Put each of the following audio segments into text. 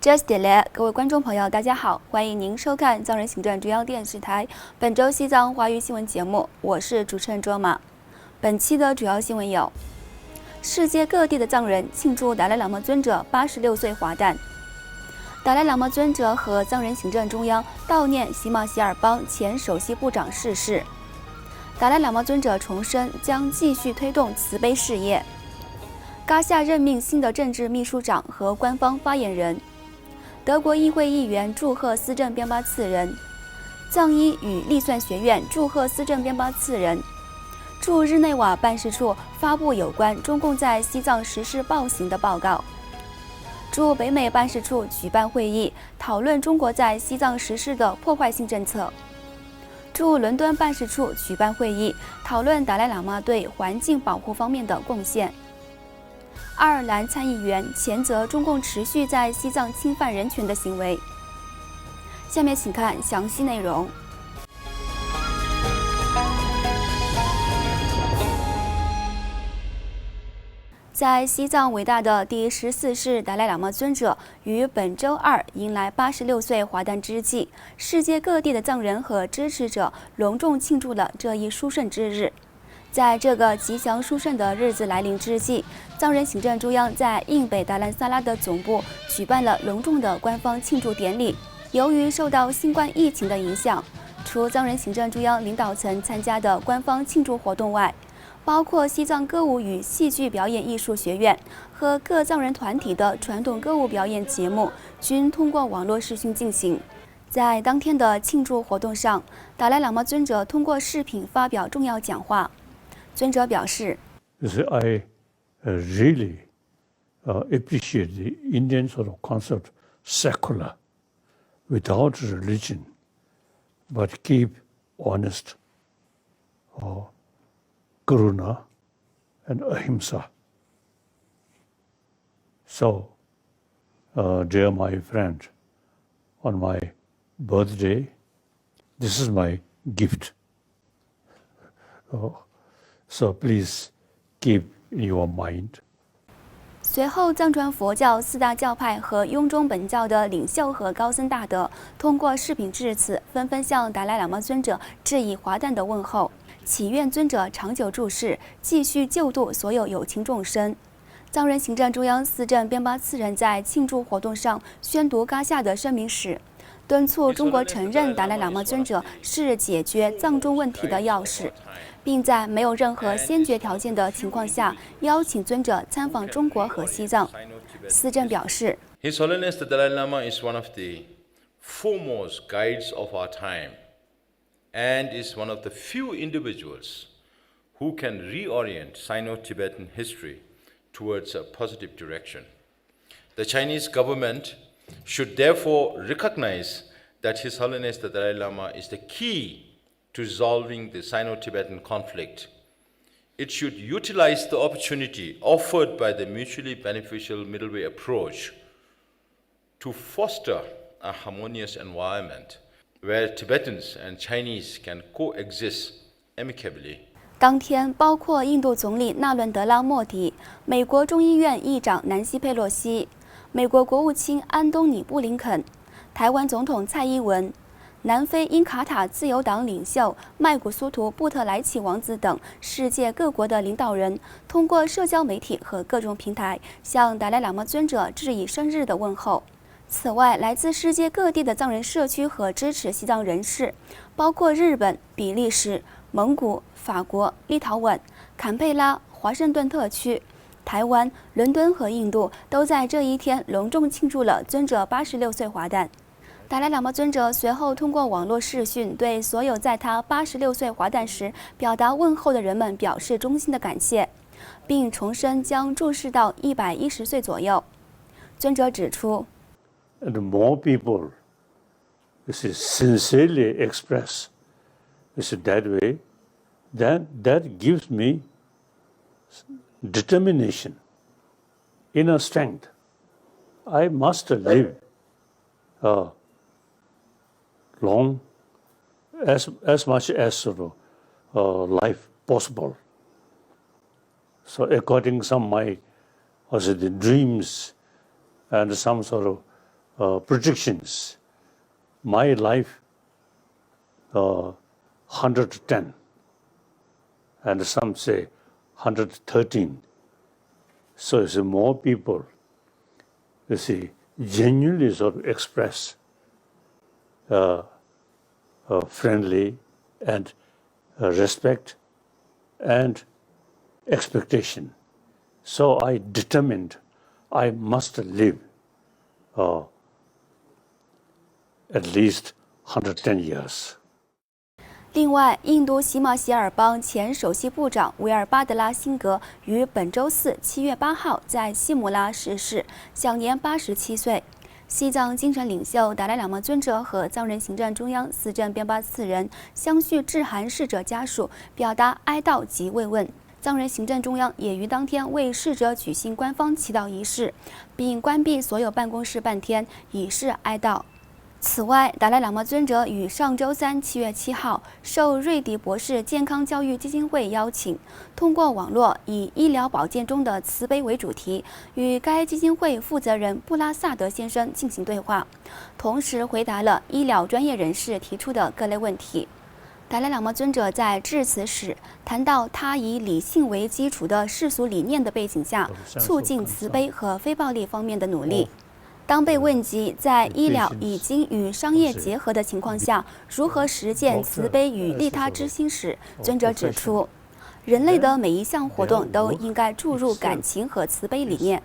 Just delay， 各位观众朋友，大家好，欢迎您收看藏人行政中央电视台本周西藏华语新闻节目，我是主持人卓玛。本期的主要新闻有：世界各地的藏人庆祝达赖喇嘛尊者86岁华诞；达赖喇嘛尊者和藏人行政中央悼念喜马偕尔邦前首席部长逝世；达赖喇嘛尊者重申将继续推动慈悲事业；噶夏任命新的政治秘书长和官方发言人。德国议会议员祝贺思政边巴次人，藏医与历算学院祝贺思政边巴次人，驻日内瓦办事处发布有关中共在西藏实施暴行的报告，驻北美办事处举办会议讨论中国在西藏实施的破坏性政策，驻伦敦办事处举办会议讨论达赖喇嘛对环境保护方面的贡献。爱尔兰参议员谴责中共持续在西藏侵犯人权的行为。下面请看详细内容。在西藏伟大的第14世达赖喇嘛尊者于本周二迎来86岁华诞之际，世界各地的藏人和支持者隆重庆祝了这一殊胜之日。在这个吉祥殊胜的日子来临之际，藏人行政中央在印北达兰萨拉的总部举办了隆重的官方庆祝典礼。由于受到新冠疫情的影响，除藏人行政中央领导层参加的官方庆祝活动外，包括西藏歌舞与戏剧表演艺术学院和各藏人团体的传统歌舞表演节目均通过网络视讯进行。在当天的庆祝活动上，达赖喇嘛尊者通过视频发表重要讲话。尊者表示 I really appreciate the Indian sort of concept, secular, without religion, but keep honest, karuna and ahimsa. So, dear my friend, on my birthday, this is my gift. So please keep in your mind. 随后，藏传佛教四大教派和雍中本教的领袖和高僧大德通过视频致辞，纷纷向达赖喇嘛尊者致以华诞的问候，祈愿尊者长久住世，继续救度所有有情众生。藏人行政中央司政边巴次人在庆祝活动上宣读噶夏的声明时，敦促中国承认达赖喇嘛尊者是解决藏中问题的钥匙，并在没有任何先决条件的情况下邀请尊者参访中国和西藏。司政表示 His Holiness the Dalai Lama is one of the foremost guides of our time and is one of the few individuals who can reorient Sino-Tibetan history towards a positive direction. The Chinese government should therefore recognize that His Holiness the Dalai Lama is the key to resolving the Sino-Tibetan conflict. It should utilize the opportunity offered by the mutually beneficial middle way approach to foster a harmonious environment where Tibetans and Chinese can coexist amicably. 当天，包括印度总理纳伦德拉·莫迪、美国众议院议长南希·佩洛西、美国国务卿安东尼·布林肯、台湾总统蔡英文、南非因卡塔自由党领袖麦古苏图·布特莱奇王子等世界各国的领导人，通过社交媒体和各种平台向达赖喇嘛尊者致以生日的问候。此外，来自世界各地的藏人社区和支持西藏人士，包括日本、比利时、蒙古、法国、立陶宛、坎佩拉、华盛顿特区、台湾、伦敦和印度都在这一天隆重庆祝了尊者86岁华诞。达赖喇嘛尊者随后通过网络视讯对所有在他86岁华诞时表达问候的人们表示衷心的感谢，并重申将注视到110岁左右。尊者指出 And more people sincerely express that way, then that gives me determination, inner strength. I must live long as much as sort of life possible. So according some my also the dreams and some sort of predictions. My life 110, and some say 113. So you see, more people, you see, genuinely sort of express friendly and respect and expectation. So I determined I must live at least 110 years. 另外，印度喜马偕尔邦前首席部长维尔巴德拉辛格于本周四7月8号在西姆拉逝世，享年87岁。西藏精神领袖达赖喇嘛尊者和藏人行政中央司政边巴次仁相续致函逝者家属，表达哀悼及慰问。藏人行政中央也于当天为逝者举行官方祈祷仪式，并关闭所有办公室半天，以示哀悼。此外，达赖喇嘛尊者于上周三7月7号受瑞迪博士健康教育基金会邀请，通过网络以医疗保健中的慈悲为主题，与该基金会负责人布拉萨德先生进行对话，同时回答了医疗专业人士提出的各类问题。达赖喇嘛尊者在致辞时谈到，他以理性为基础的世俗理念的背景下，促进慈悲和非暴力方面的努力。当被问及在医疗已经与商业结合的情况下，如何实践慈悲与利他之心时，尊者指出，人类的每一项活动都应该注入感情和慈悲理念。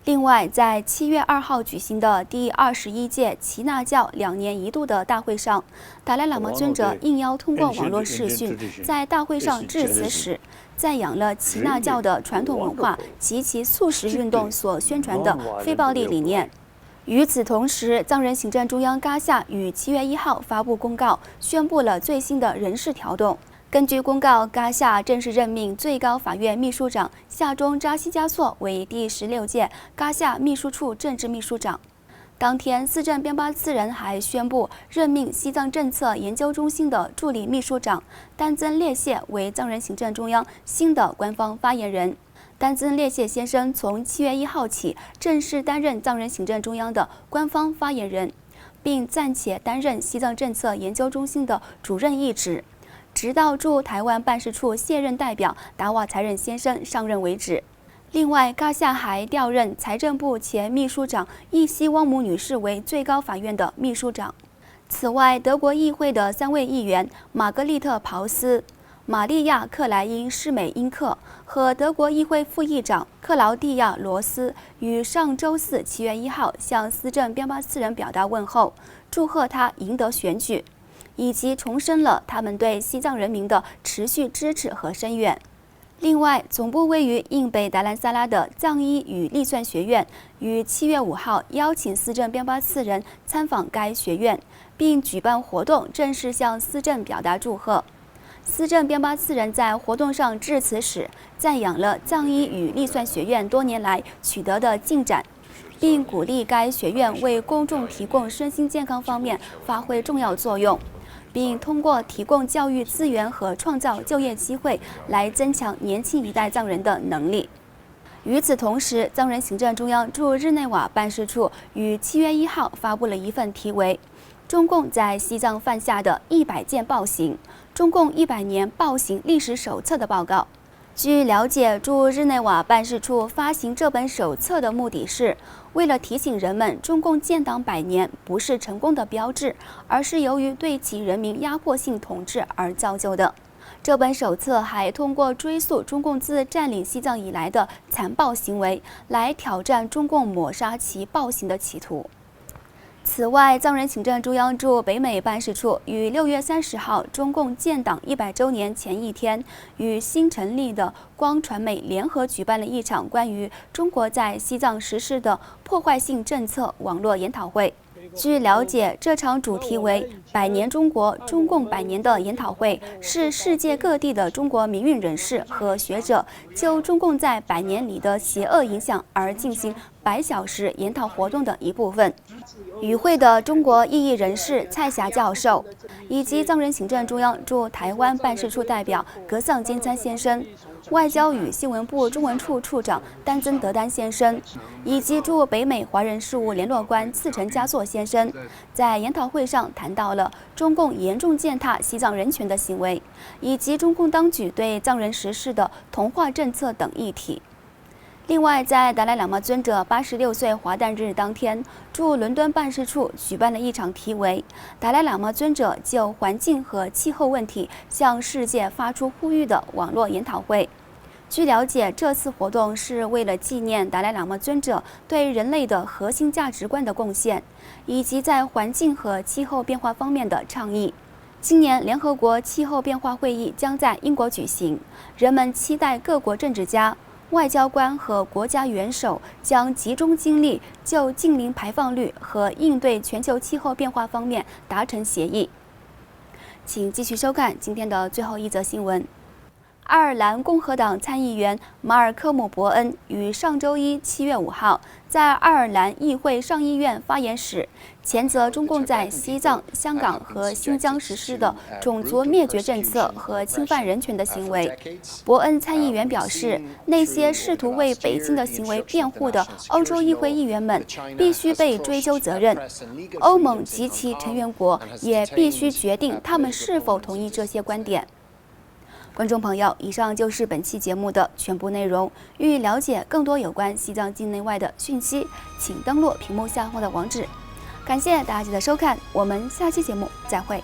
另外，在7月2号举行的第21届耆那教2年1度的大会上，达赖喇嘛尊者应邀通过网络视讯，在大会上致辞时，赞扬了耆那教的传统文化及其素食运动所宣传的非暴力理念。与此同时，藏人行政中央嘎夏于7月1号发布公告，宣布了最新的人事调动。根据公告，嘎夏正式任命最高法院秘书长夏中扎西加措为第16届嘎夏秘书处政治秘书长。当天，司政边巴次仁还宣布任命西藏政策研究中心的助理秘书长丹增列谢为藏人行政中央新的官方发言人。丹增列谢先生从7月1号起正式担任藏人行政中央的官方发言人，并暂且担任西藏政策研究中心的主任一职，直到驻台湾办事处卸任代表达瓦才仁先生上任为止。另外，嘎夏还调任财政部前秘书长易希汪姆女士为最高法院的秘书长。此外，德国议会的3位议员玛格丽特·刨斯、玛利亚·克莱因施美因克和德国议会副议长克劳蒂亚·罗斯于上周四7月1号向司政边巴次仁表达问候，祝贺他赢得选举，以及重申了他们对西藏人民的持续支持和声援。另外，总部位于印北达兰萨拉的藏医与历算学院于7月5号邀请司政边巴次仁参访该学院，并举办活动，正式向司政表达祝贺。司政边巴次仁在活动上致辞时，赞扬了藏医与历算学院多年来取得的进展，并鼓励该学院为公众提供身心健康方面发挥重要作用，并通过提供教育资源和创造就业机会来增强年轻一代藏人的能力。与此同时，藏人行政中央驻日内瓦办事处于7月1号发布了一份题为《中共在西藏犯下的100件暴行：中共100年暴行历史手册》的报告。据了解，驻日内瓦办事处发行这本手册的目的是为了提醒人们，中共建党100年不是成功的标志，而是由于对其人民压迫性统治而造就的。这本手册还通过追溯中共自占领西藏以来的残暴行为，来挑战中共抹杀其暴行的企图。此外，藏人行政中央驻北美办事处于6月30号中共建党100周年前一天，与新成立的光传媒联合举办了一场关于中国在西藏实施的破坏性政策网络研讨会。据了解，这场主题为“100年中国，中共100年”的研讨会是世界各地的中国民运人士和学者就中共在100年里的邪恶影响而进行100小时研讨活动的一部分。与会的中国异议人士蔡霞教授，以及藏人行政中央驻台湾办事处代表格桑坚参先生，外交与新闻部中文处处长丹增德丹先生，以及驻北美华人事务联络官次成嘉措先生，在研讨会上谈到了中共严重践踏西藏人权的行为，以及中共当局对藏人实施的同化政策等议题。另外，在达赖喇嘛尊者86岁华诞日当天，驻伦敦办事处举办了一场题为“达赖喇嘛尊者就环境和气候问题向世界发出呼吁”的网络研讨会。据了解，这次活动是为了纪念达赖喇嘛尊者对人类的核心价值观的贡献，以及在环境和气候变化方面的倡议。今年联合国气候变化会议将在英国举行，人们期待各国政治家、外交官和国家元首将集中精力就净零排放率和应对全球气候变化方面达成协议。请继续收看今天的最后一则新闻。爱尔兰共和党参议员马尔科姆·伯恩于上周一7月5号在爱尔兰议会上议院发言时，谴责中共在西藏、香港和新疆实施的种族灭绝政策和侵犯人权的行为。伯恩参议员表示，那些试图为北京的行为辩护的欧洲议会议员们必须被追究责任，欧盟及其成员国也必须决定他们是否同意这些观点。观众朋友，以上就是本期节目的全部内容。欲了解更多有关西藏境内外的讯息，请登录屏幕下方的网址。感谢大家的收看，我们下期节目再会。